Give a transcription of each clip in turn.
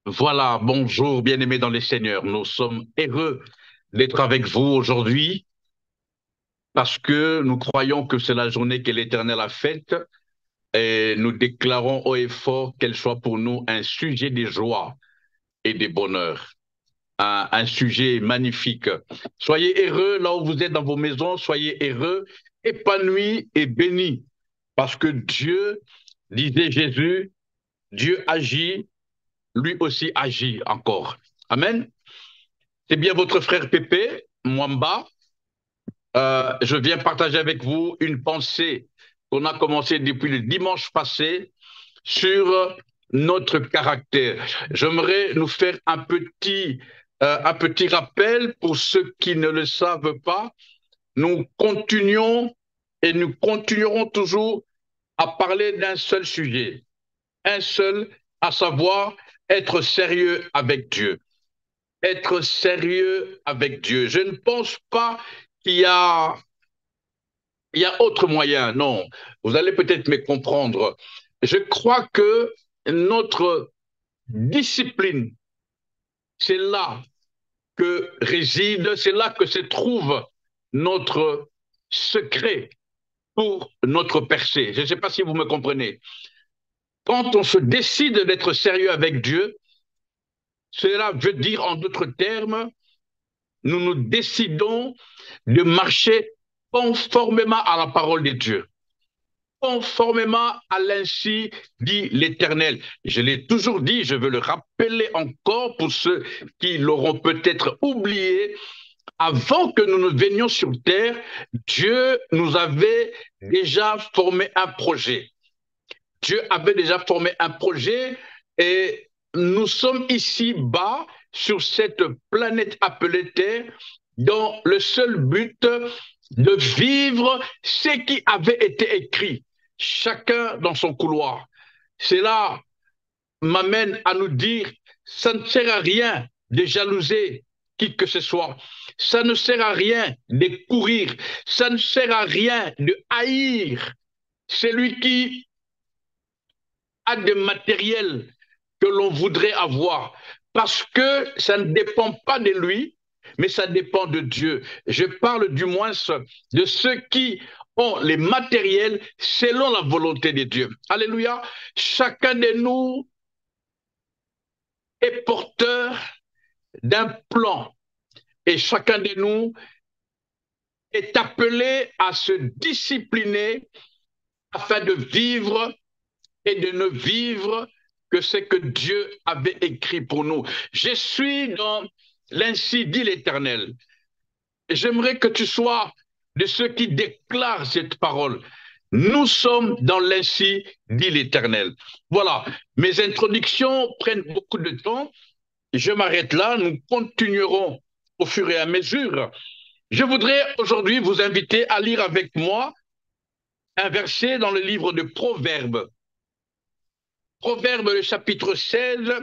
Voilà, bonjour, bien-aimés dans les seigneurs. Nous sommes heureux d'être avec vous aujourd'hui parce que nous croyons que c'est la journée que l'Éternel a faite et nous déclarons haut et fort qu'elle soit pour nous un sujet de joie et de bonheur, un sujet magnifique. Soyez heureux là où vous êtes dans vos maisons, soyez heureux, épanouis et bénis parce que Dieu, disait Jésus, Dieu agit, lui aussi agit encore. Amen. C'est bien votre frère Pépé, Mwamba. Je viens partager avec vous une pensée qu'on a commencé depuis le dimanche passé sur notre caractère. J'aimerais nous faire un petit rappel pour ceux qui ne le savent pas. Nous continuons et nous continuerons toujours à parler d'un seul sujet, un seul, à savoir être sérieux avec Dieu. Être sérieux avec Dieu. Je ne pense pas qu'il y a, il y a autre moyen. Non, vous allez peut-être me comprendre. Je crois que notre discipline, c'est là que réside, c'est là que se trouve notre secret pour notre percée. Je ne sais pas si vous me comprenez. Quand on se décide d'être sérieux avec Dieu, cela veut dire en d'autres termes, nous nous décidons de marcher conformément à la parole de Dieu, conformément à l'ainsi dit l'Éternel. Je l'ai toujours dit, je veux le rappeler encore pour ceux qui l'auront peut-être oublié. Avant que nous ne venions sur terre, Dieu nous avait déjà formé un projet. Dieu avait déjà formé un projet et nous sommes ici bas sur cette planète appelée Terre dans le seul but de vivre ce qui avait été écrit, chacun dans son couloir. Cela m'amène à nous dire, ça ne sert à rien de jalouser qui que ce soit. Ça ne sert à rien de courir. Ça ne sert à rien de haïr celui qui a des matériels que l'on voudrait avoir, parce que ça ne dépend pas de lui, mais ça dépend de Dieu. Je parle du moins de ceux qui ont les matériels selon la volonté de Dieu. Alléluia. Chacun de nous est porteur d'un plan et chacun de nous est appelé à se discipliner afin de vivre et de ne vivre que ce que Dieu avait écrit pour nous. Je suis dans l'ainsi dit l'Éternel. J'aimerais que tu sois de ceux qui déclarent cette parole. Nous sommes dans l'ainsi dit l'Éternel. Voilà, mes introductions prennent beaucoup de temps. Je m'arrête là, nous continuerons au fur et à mesure. Je voudrais aujourd'hui vous inviter à lire avec moi un verset dans le livre de Proverbes. Proverbe, le chapitre 16,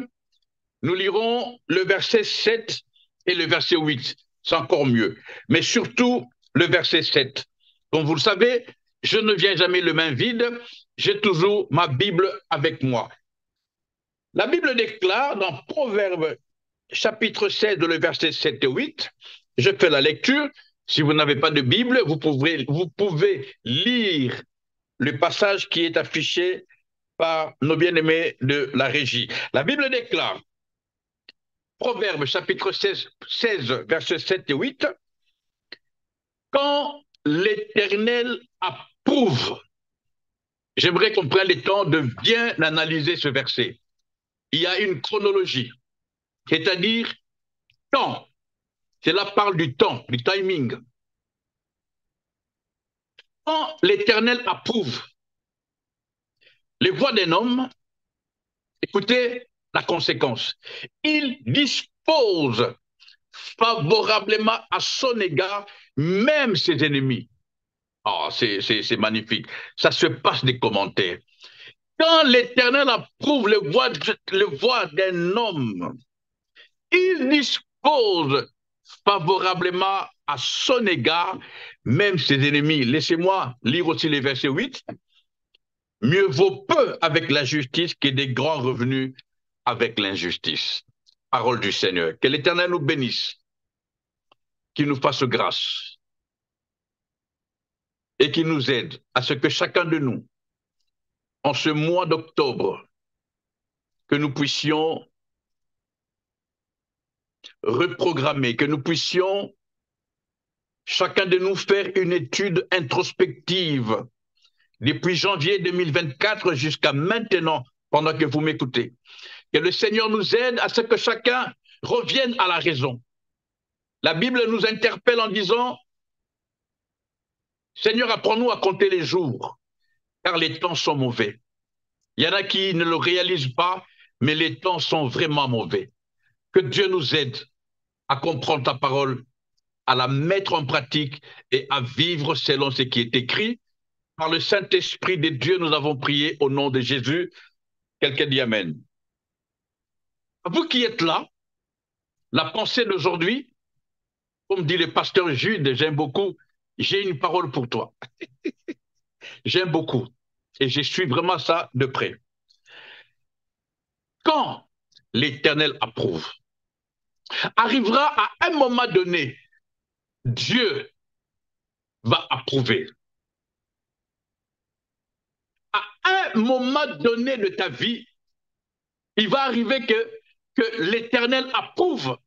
nous lirons le verset 7 et le verset 8. C'est encore mieux. Mais surtout le verset 7. Comme vous le savez, je ne viens jamais les mains vides, j'ai toujours ma Bible avec moi. La Bible déclare dans Proverbe chapitre 16, le verset 7 et 8, je fais la lecture. Si vous n'avez pas de Bible, vous pouvez lire le passage qui est affiché par nos bien-aimés de la régie. La Bible déclare, Proverbe chapitre 16, versets 7 et 8, quand l'Éternel approuve, j'aimerais qu'on prenne le temps de bien analyser ce verset. Il y a une chronologie, c'est-à-dire temps. Cela parle du temps, du timing. Quand l'Éternel approuve les voies d'un homme, écoutez la conséquence. Il dispose favorablement à son égard, même ses ennemis. Oh, c'est magnifique. Ça se passe des commentaires. Quand l'Éternel approuve le voie d'un homme, il dispose favorablement à son égard, même ses ennemis. Laissez-moi lire aussi les versets 8. Mieux vaut peu avec la justice que des grands revenus avec l'injustice. Parole du Seigneur. Que l'Éternel nous bénisse, qu'il nous fasse grâce et qu'il nous aide à ce que chacun de nous, en ce mois d'octobre, que nous puissions reprogrammer, que nous puissions chacun de nous faire une étude introspective depuis janvier 2024 jusqu'à maintenant, pendant que vous m'écoutez. Que le Seigneur nous aide à ce que chacun revienne à la raison. La Bible nous interpelle en disant, Seigneur, apprends-nous à compter les jours, car les temps sont mauvais. Il y en a qui ne le réalisent pas, mais les temps sont vraiment mauvais. Que Dieu nous aide à comprendre ta parole, à la mettre en pratique et à vivre selon ce qui est écrit. Par le Saint-Esprit de Dieu, nous avons prié au nom de Jésus. Quelqu'un dit Amen. Vous qui êtes là, la pensée d'aujourd'hui, comme dit le pasteur Jude, j'aime beaucoup, j'ai une parole pour toi. J'aime beaucoup. Et je suis vraiment ça de près. Quand l'Éternel approuve, arrivera à un moment donné, Dieu va approuver. À un moment donné de ta vie, il va arriver que l'Éternel approuve.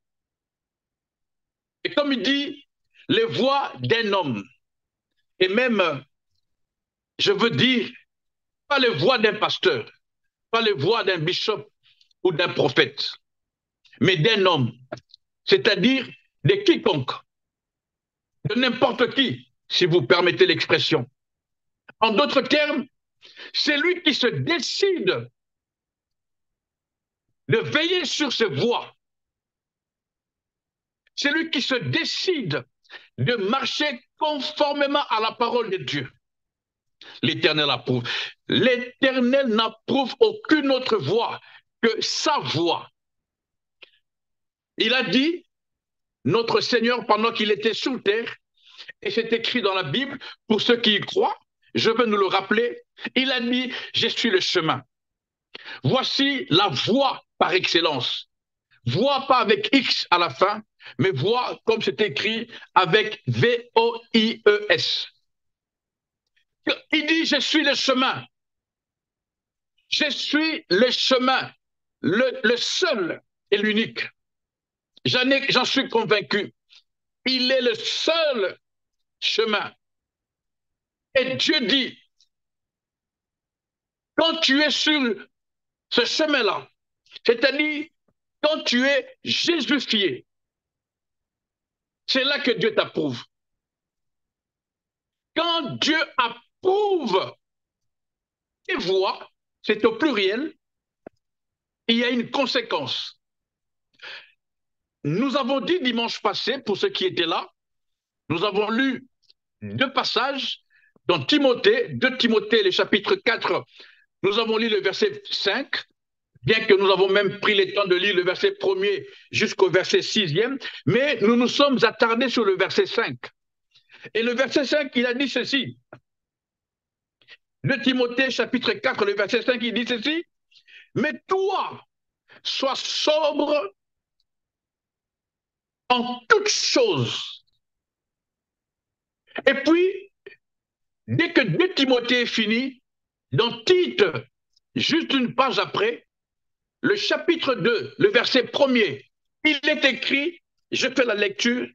Et comme il dit, les voix d'un homme, et même, je veux dire, pas les voix d'un pasteur, pas les voix d'un bishop ou d'un prophète, mais d'un homme, c'est-à-dire de quiconque, de n'importe qui, si vous permettez l'expression. En d'autres termes, c'est lui qui se décide de veiller sur ses voix. C'est lui qui se décide de marcher conformément à la parole de Dieu. L'Éternel approuve. L'Éternel n'approuve aucune autre voix que sa voix. Il a dit, notre Seigneur, pendant qu'il était sur terre, et c'est écrit dans la Bible, pour ceux qui y croient, je veux nous le rappeler, il a dit, je suis le chemin. Voici la voie par excellence. Voie pas avec X à la fin, mais voie comme c'est écrit avec V-O-I-E-S. Il dit, je suis le chemin. Je suis le chemin, le seul et l'unique. J'en suis convaincu. Il est le seul chemin. Et Dieu dit, quand tu es sur ce chemin-là, c'est-à-dire quand tu es jésufié, c'est là que Dieu t'approuve. Quand Dieu approuve tes voix, c'est au pluriel, il y a une conséquence. Nous avons dit dimanche passé, pour ceux qui étaient là, nous avons lu deux passages dans Timothée, 2 Timothée, le chapitre 4, nous avons lu le verset 5, bien que nous avons même pris le temps de lire le verset 1er jusqu'au verset 6e, mais nous nous sommes attardés sur le verset 5. Et le verset 5, il a dit ceci. 2 Timothée, chapitre 4, le verset 5, il dit ceci. Mais toi, sois sobre en toutes choses. Et puis, dès que 2 Timothée est fini, dans Tite, juste une page après, le chapitre 2, le verset 1er, il est écrit, je fais la lecture,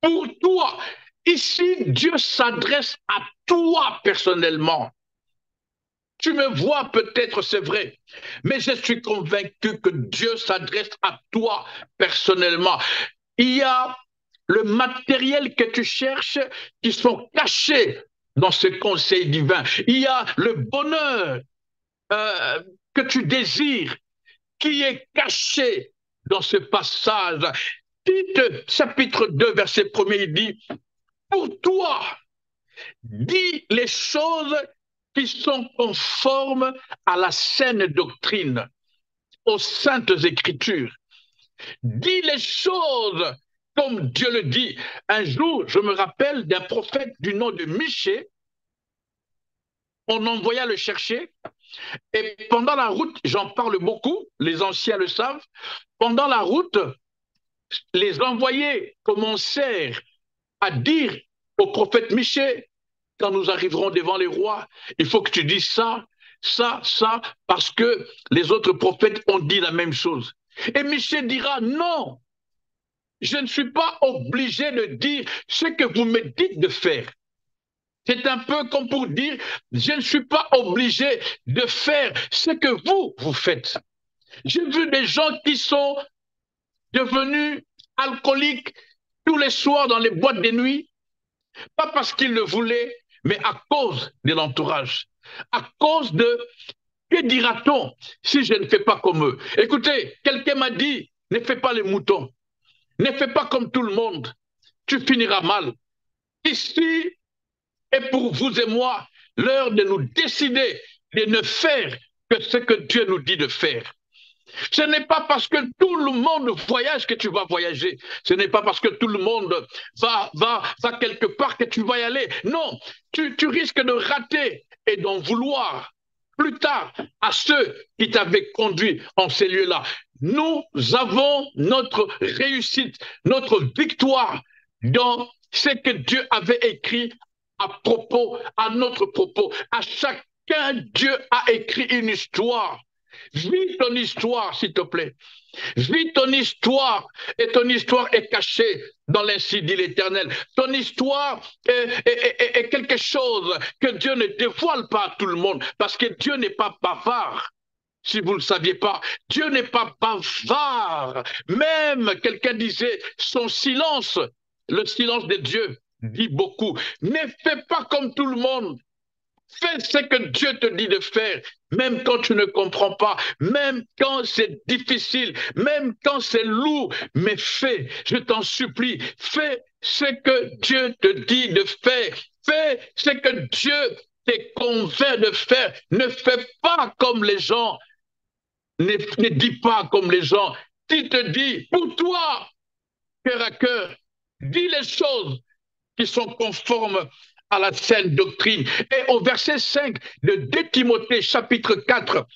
pour toi. Ici, Dieu s'adresse à toi personnellement. Tu me vois peut-être, c'est vrai, mais je suis convaincu que Dieu s'adresse à toi personnellement. Il y a le matériel que tu cherches qui sont cachés dans ce conseil divin. Il y a le bonheur que tu désires qui est caché dans ce passage. Tite, chapitre 2, verset 1er, il dit, pour toi, dis les choses qui sont conformes à la saine doctrine, aux saintes écritures. Dis les choses comme Dieu le dit. Un jour, je me rappelle d'un prophète du nom de Michée On envoya le chercher. Et pendant la route, j'en parle beaucoup, les anciens le savent, pendant la route, les envoyés commencèrent à dire au prophète Michée, quand nous arriverons devant les rois, il faut que tu dises ça, ça, parce que les autres prophètes ont dit la même chose. Et Michée dira, non, je ne suis pas obligé de dire ce que vous me dites de faire. C'est un peu comme pour dire, je ne suis pas obligé de faire ce que vous faites. J'ai vu des gens qui sont devenus alcooliques tous les soirs dans les boîtes de nuit, pas parce qu'ils le voulaient, mais à cause de l'entourage, à cause de que dira-t-on si je ne fais pas comme eux? Écoutez, quelqu'un m'a dit, ne fais pas les moutons, ne fais pas comme tout le monde, tu finiras mal. Ici est pour vous et moi l'heure de nous décider de ne faire que ce que Dieu nous dit de faire. Ce n'est pas parce que tout le monde voyage que tu vas voyager. Ce n'est pas parce que tout le monde va quelque part que tu vas y aller. Non, tu risques de rater et d'en vouloir plus tard à ceux qui t'avaient conduit en ces lieux-là. Nous avons notre réussite, notre victoire dans ce que Dieu avait écrit à propos, à notre propos. À chacun, Dieu a écrit une histoire. Vis ton histoire, s'il te plaît. Vis ton histoire et ton histoire est cachée dans l'incendie dit l'Éternel. Ton histoire est quelque chose que Dieu ne dévoile pas à tout le monde parce que Dieu n'est pas bavard. Si vous ne le saviez pas, Dieu n'est pas bavard. Même quelqu'un disait son silence, le silence de Dieu dit beaucoup. Ne fais pas comme tout le monde. Fais ce que Dieu te dit de faire, même quand tu ne comprends pas, même quand c'est difficile, même quand c'est lourd, mais fais, je t'en supplie, fais ce que Dieu te dit de faire, fais ce que Dieu te convainc de faire. Ne fais pas comme les gens, ne dis pas comme les gens. Qui te dit, pour toi, cœur à cœur, dis les choses qui sont conformes à la saine doctrine. Et au verset 5 de 2 Timothée chapitre 4,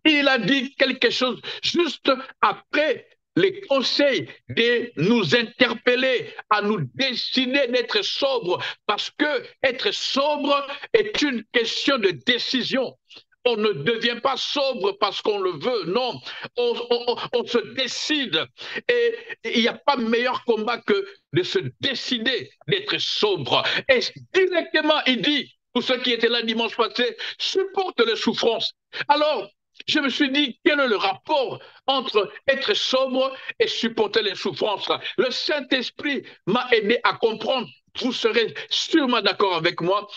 il a dit quelque chose juste après les conseils de nous interpeller à nous décider d'être sobres, parce que être sobre est une question de décision. On ne devient pas sobre parce qu'on le veut, non. On se décide. Et il n'y a pas meilleur combat que de se décider d'être sobre. Et directement, il dit, pour ceux qui étaient là dimanche passé, supporte les souffrances. Alors, je me suis dit, quel est le rapport entre être sobre et supporter les souffrances? Le Saint-Esprit m'a aidé à comprendre. Vous serez sûrement d'accord avec moi.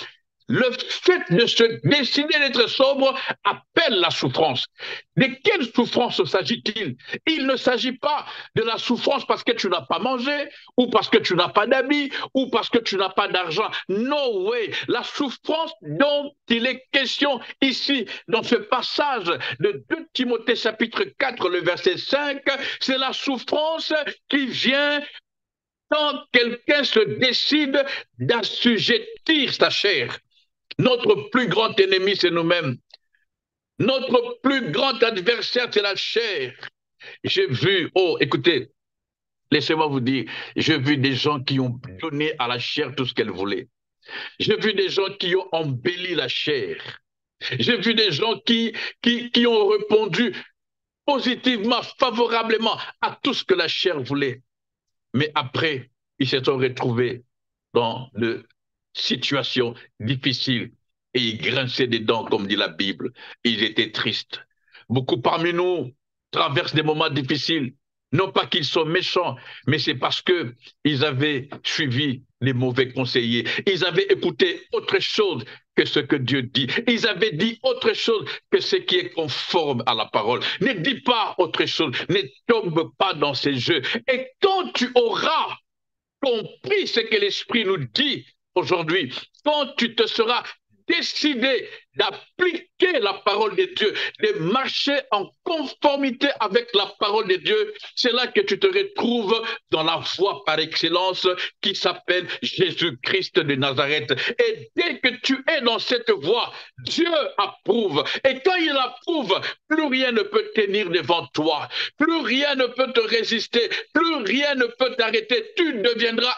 Le fait de se décider d'être sobre appelle la souffrance. De quelle souffrance s'agit-il? Il ne s'agit pas de la souffrance parce que tu n'as pas mangé, ou parce que tu n'as pas d'habits, ou parce que tu n'as pas d'argent. No way. La souffrance dont il est question ici, dans ce passage de 2 Timothée chapitre 4, le verset 5, c'est la souffrance qui vient quand quelqu'un se décide d'assujettir sa chair. Notre plus grand ennemi, c'est nous-mêmes. Notre plus grand adversaire, c'est la chair. J'ai vu, oh, écoutez, laissez-moi vous dire, j'ai vu des gens qui ont donné à la chair tout ce qu'elle voulait. J'ai vu des gens qui ont embelli la chair. J'ai vu des gens qui ont répondu positivement, favorablement à tout ce que la chair voulait. Mais après, ils se sont retrouvés dans de situations difficiles et ils grinçaient des dents, comme dit la Bible. Ils étaient tristes. Beaucoup parmi nous traversent des moments difficiles. Non pas qu'ils sont méchants, mais c'est parce que ils avaient suivi les mauvais conseillers. Ils avaient écouté autre chose que ce que Dieu dit. Ils avaient dit autre chose que ce qui est conforme à la parole. Ne dis pas autre chose. Ne tombe pas dans ces jeux. Et quand tu auras compris ce que l'Esprit nous dit aujourd'hui, quand tu te seras décider d'appliquer la parole de Dieu, de marcher en conformité avec la parole de Dieu, c'est là que tu te retrouves dans la voie par excellence qui s'appelle Jésus-Christ de Nazareth. Et dès que tu es dans cette voie, Dieu approuve. Et quand il approuve, plus rien ne peut tenir devant toi, plus rien ne peut te résister, plus rien ne peut t'arrêter. Tu deviendras,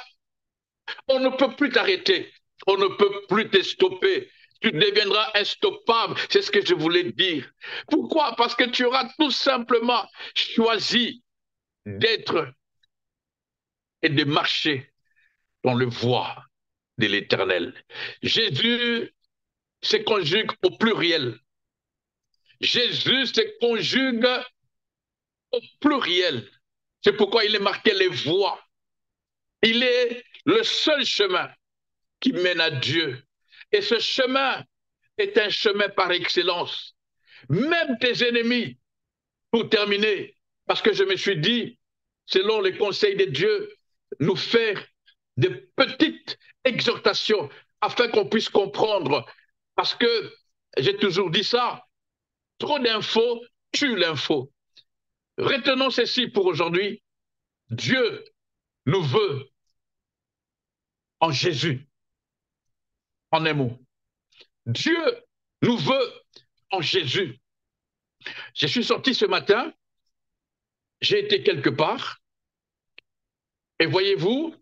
on ne peut plus t'arrêter, on ne peut plus te stopper. Tu deviendras instoppable, c'est ce que je voulais dire. Pourquoi? Parce que tu auras tout simplement choisi d'être et de marcher dans le voie de l'Éternel. Jésus se conjugue au pluriel. Jésus se conjugue au pluriel. C'est pourquoi il est marqué les voies. Il est le seul chemin qui mène à Dieu. Et ce chemin est un chemin par excellence. Même tes ennemis, pour terminer, parce que je me suis dit, selon les conseils de Dieu, nous faire de petites exhortations afin qu'on puisse comprendre. Parce que j'ai toujours dit ça, trop d'infos tue l'info. Retenons ceci pour aujourd'hui. Dieu nous veut en Jésus, en un mot. Dieu nous veut en Jésus. Je suis sorti ce matin, j'ai été quelque part, et voyez-vous,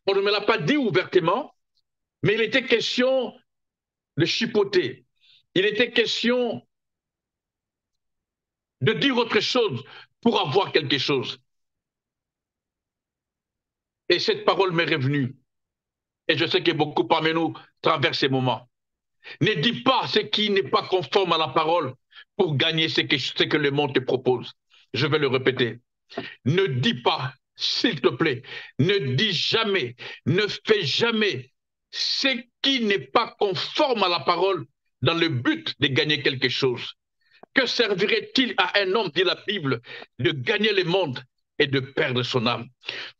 on ne me l'a pas dit ouvertement, mais il était question de chipoter. Il était question de dire autre chose pour avoir quelque chose. Et cette parole m'est revenue. Et je sais que beaucoup parmi nous traversent ces moments. Ne dis pas ce qui n'est pas conforme à la parole pour gagner ce que le monde te propose. Je vais le répéter. Ne dis pas, s'il te plaît, ne dis jamais, ne fais jamais ce qui n'est pas conforme à la parole dans le but de gagner quelque chose. Que servirait-il à un homme, dit la Bible, de gagner le monde et de perdre son âme?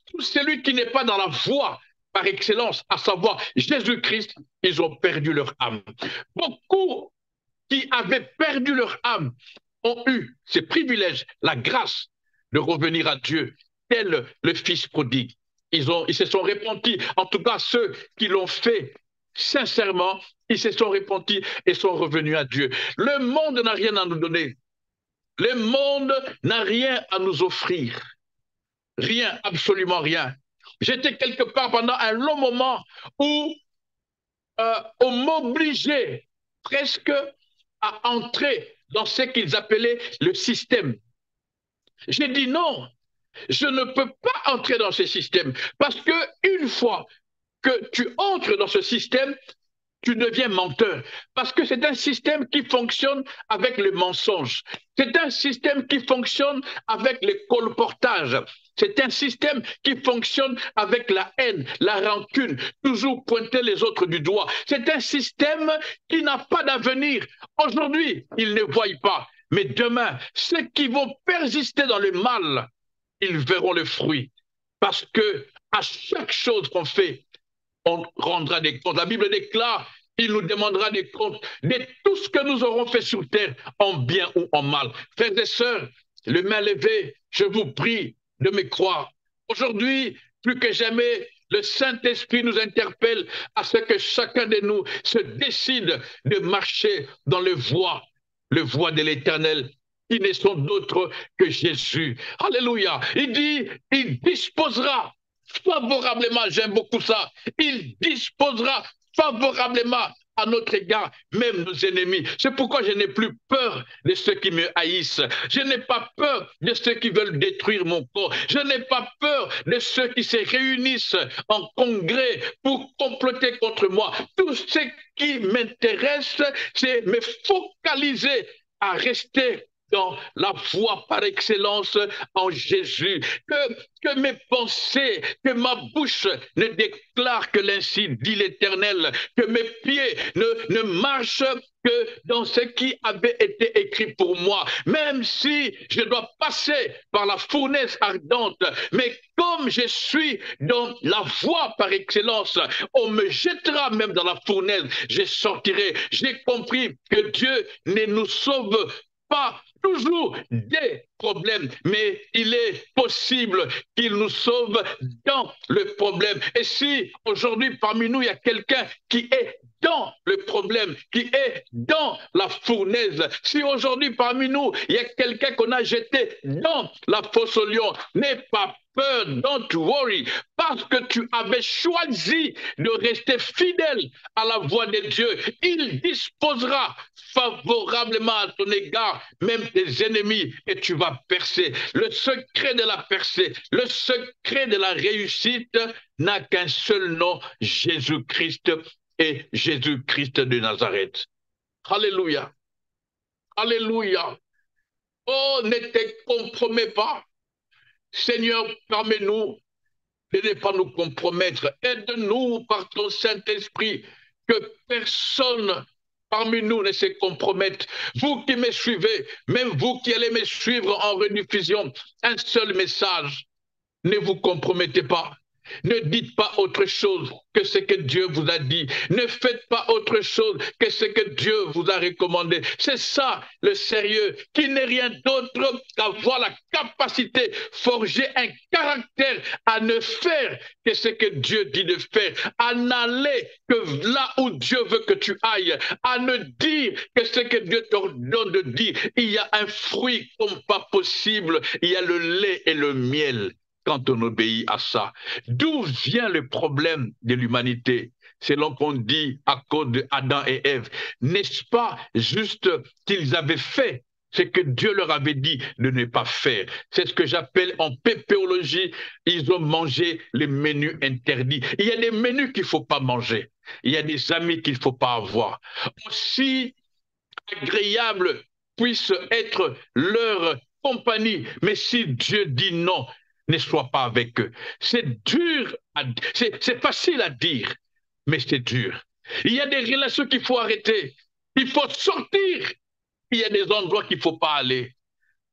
Tout celui qui n'est pas dans la voie par excellence, à savoir Jésus-Christ, ils ont perdu leur âme. Beaucoup qui avaient perdu leur âme ont eu ces privilèges, la grâce de revenir à Dieu, tel le Fils prodigue. Ils se sont repentis, en tout cas ceux qui l'ont fait sincèrement, ils se sont repentis et sont revenus à Dieu. Le monde n'a rien à nous donner. Le monde n'a rien à nous offrir. Rien, absolument rien. J'étais quelque part pendant un long moment où on m'obligeait presque à entrer dans ce qu'ils appelaient le système. J'ai dit non, je ne peux pas entrer dans ce système parce que une fois que tu entres dans ce système, tu deviens menteur. Parce que c'est un système qui fonctionne avec le mensonge. C'est un système qui fonctionne avec le colportage. C'est un système qui fonctionne avec la haine, la rancune, toujours pointer les autres du doigt. C'est un système qui n'a pas d'avenir. Aujourd'hui, ils ne voient pas. Mais demain, ceux qui vont persister dans le mal, ils verront le fruit. Parce que à chaque chose qu'on fait, on rendra des comptes. La Bible déclare, il nous demandera des comptes de tout ce que nous aurons fait sur terre, en bien ou en mal. Frères et sœurs, les mains levées, je vous prie de me croire. Aujourd'hui, plus que jamais, le Saint-Esprit nous interpelle à ce que chacun de nous se décide de marcher dans le voie de l'Éternel, qui ne sont d'autres que Jésus. Alléluia. Il dit, il disposera favorablement, j'aime beaucoup ça, il disposera favorablement à notre égard, même nos ennemis. C'est pourquoi je n'ai plus peur de ceux qui me haïssent. Je n'ai pas peur de ceux qui veulent détruire mon corps. Je n'ai pas peur de ceux qui se réunissent en congrès pour comploter contre moi. Tout ce qui m'intéresse, c'est me focaliser à rester dans la voie par excellence en Jésus. Que mes pensées, que ma bouche ne déclare que l'ainsi dit l'Éternel, que mes pieds ne marchent que dans ce qui avait été écrit pour moi, même si je dois passer par la fournaise ardente, mais comme je suis dans la voie par excellence, on me jettera même dans la fournaise, je sortirai. J'ai compris que Dieu ne nous sauve pas toujours des problèmes, mais il est possible qu'il nous sauve dans le problème. Et si aujourd'hui parmi nous, il y a quelqu'un qui est dans le problème, qui est dans la fournaise, si aujourd'hui parmi nous, il y a quelqu'un qu'on a jeté dans la fosse au lion, n'aie pas peur, don't worry, parce que tu avais choisi de rester fidèle à la voix de Dieu. Il disposera favorablement à ton égard, même tes ennemis, et tu vas percer. Le secret de la percée, le secret de la réussite n'a qu'un seul nom, Jésus-Christ et Jésus-Christ de Nazareth. Alléluia. Alléluia. Oh, ne te compromets pas. Seigneur, permets-nous de ne pas nous compromettre. Aide-nous par ton Saint-Esprit que personne parmi nous ne se compromette. Vous qui me suivez, même vous qui allez me suivre en rediffusion, un seul message, ne vous compromettez pas. Ne dites pas autre chose que ce que Dieu vous a dit. Ne faites pas autre chose que ce que Dieu vous a recommandé. C'est ça le sérieux, qui n'est rien d'autre qu'avoir la capacité, forger un caractère à ne faire que ce que Dieu dit de faire, à n'aller que là où Dieu veut que tu ailles, à ne dire que ce que Dieu t'ordonne de dire. Il y a un fruit comme pas possible, il y a le lait et le miel. Quand on obéit à ça, d'où vient le problème de l'humanité? C'est là qu'on dit à cause d'Adam et Ève. N'est-ce pas juste qu'ils avaient fait ce que Dieu leur avait dit de ne pas faire? C'est ce que j'appelle en pépéologie, ils ont mangé les menus interdits. Il y a des menus qu'il ne faut pas manger. Il y a des amis qu'il ne faut pas avoir. Aussi agréable puisse être leur compagnie, mais si Dieu dit non, ne sois pas avec eux. C'est dur, c'est facile à dire, mais c'est dur. Il y a des relations qu'il faut arrêter. Il faut sortir. Il y a des endroits qu'il ne faut pas aller.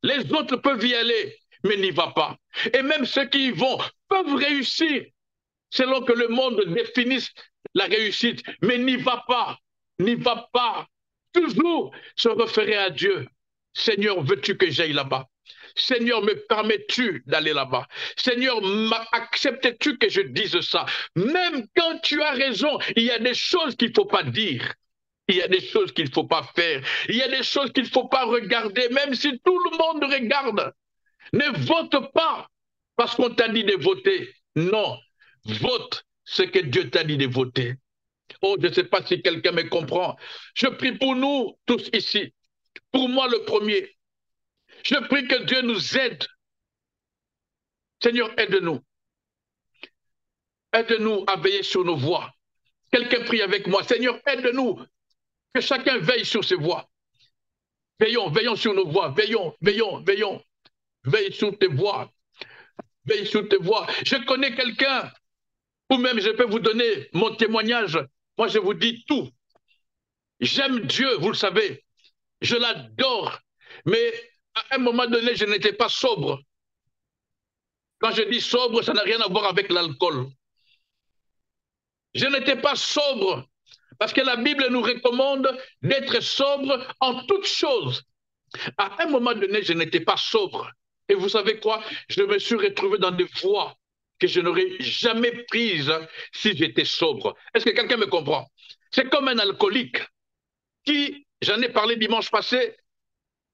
Les autres peuvent y aller, mais n'y va pas. Et même ceux qui y vont peuvent réussir selon que le monde définisse la réussite, mais n'y va pas. N'y va pas. Toujours se référer à Dieu. Seigneur, veux-tu que j'aille là-bas? Seigneur, me permets-tu d'aller là-bas? Seigneur, acceptes-tu que je dise ça? Même quand tu as raison, il y a des choses qu'il ne faut pas dire. Il y a des choses qu'il ne faut pas faire. Il y a des choses qu'il ne faut pas regarder, même si tout le monde regarde. Ne vote pas parce qu'on t'a dit de voter. Non, vote ce que Dieu t'a dit de voter. Oh, je ne sais pas si quelqu'un me comprend. Je prie pour nous tous ici. Pour moi, le premier. Je prie que Dieu nous aide. Seigneur, aide-nous. Aide-nous à veiller sur nos voies. Quelqu'un prie avec moi. Seigneur, aide-nous. Que chacun veille sur ses voies. Veillons, veillons sur nos voies. Veillons, veillons, veillons. Veille sur tes voies. Veille sur tes voies. Je connais quelqu'un, ou même je peux vous donner mon témoignage. Moi, je vous dis tout. J'aime Dieu, vous le savez. Je l'adore. Mais à un moment donné, je n'étais pas sobre. Quand je dis sobre, ça n'a rien à voir avec l'alcool. Je n'étais pas sobre parce que la Bible nous recommande d'être sobre en toutes choses. À un moment donné, je n'étais pas sobre. Et vous savez quoi? Je me suis retrouvé dans des voies que je n'aurais jamais prises si j'étais sobre. Est-ce que quelqu'un me comprend? C'est comme un alcoolique qui, j'en ai parlé dimanche passé,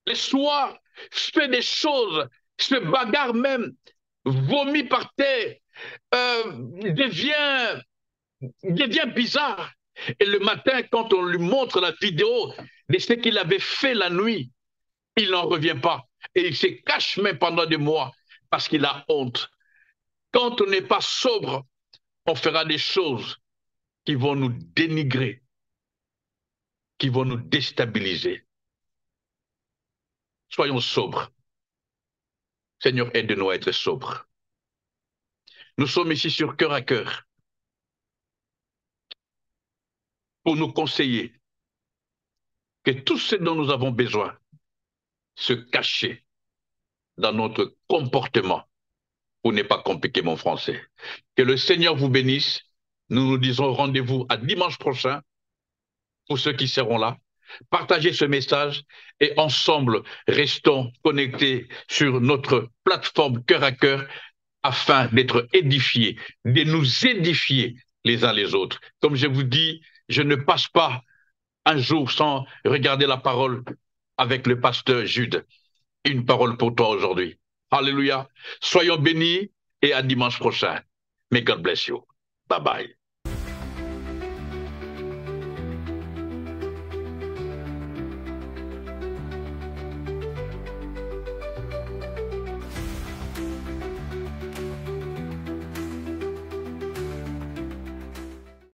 les soirs, fait des choses, se bagarre même, vomit par terre, devient bizarre. Et le matin, quand on lui montre la vidéo de ce qu'il avait fait la nuit, il n'en revient pas. Et il se cache même pendant des mois parce qu'il a honte. Quand on n'est pas sobre, on fera des choses qui vont nous dénigrer, qui vont nous déstabiliser. Soyons sobres. Seigneur, aide-nous à être sobres. Nous sommes ici sur cœur à cœur pour nous conseiller que tout ce dont nous avons besoin se cache dans notre comportement pour ne pas compliquer mon français. Que le Seigneur vous bénisse. Nous nous disons rendez-vous à dimanche prochain pour ceux qui seront là. Partagez ce message et ensemble, restons connectés sur notre plateforme cœur à cœur afin d'être édifiés, de nous édifier les uns les autres. Comme je vous dis, je ne passe pas un jour sans regarder la parole avec le pasteur Jude. Une parole pour toi aujourd'hui. Alléluia. Soyons bénis et à dimanche prochain. May God bless you. Bye bye.